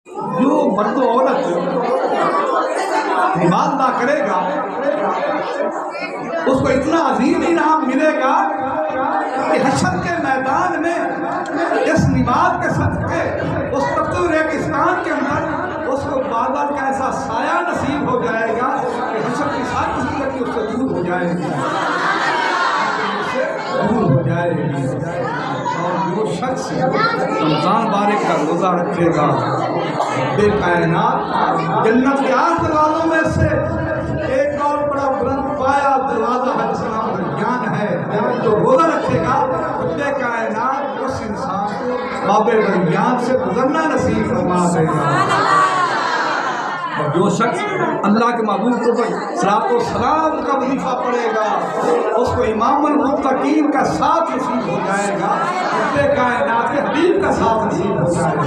جو مرد و عورت نماز نہ کرے گا اس کو اتنا عظیم انعام ملے گا کہ حشر کے میدان میں اس نماز کے صدقے اس تخت ریگستان کے اندر اس کو بادل کا ایسا سایہ نصیب ہو جائے گا کہ حشر کی ساری زندگی اس سے دور ہو جائے گی، دور ہو جائے گی۔ اور جو شخص رمضان مبارک کا روزہ رکھے گا بے کائنات جنت کے 8 دروازوں میں سے ایک اور بڑا بلند پایا دروازہ ہے جس کا نام ریان ہے، جو روزہ رکھے گا بے کائنات اس انسان کو باب ریان سے گزرنا نصیب فرما دے گا۔ اور جو شخص اللہ کے محبوب کو صلاۃ و سلام کا وظیفہ پڑھے گا اس کو امام المتقین کا ساتھ نصیب ہو جائے گا، بے کائنات کے حبیب کا ساتھ نصیب ہو جائے گا۔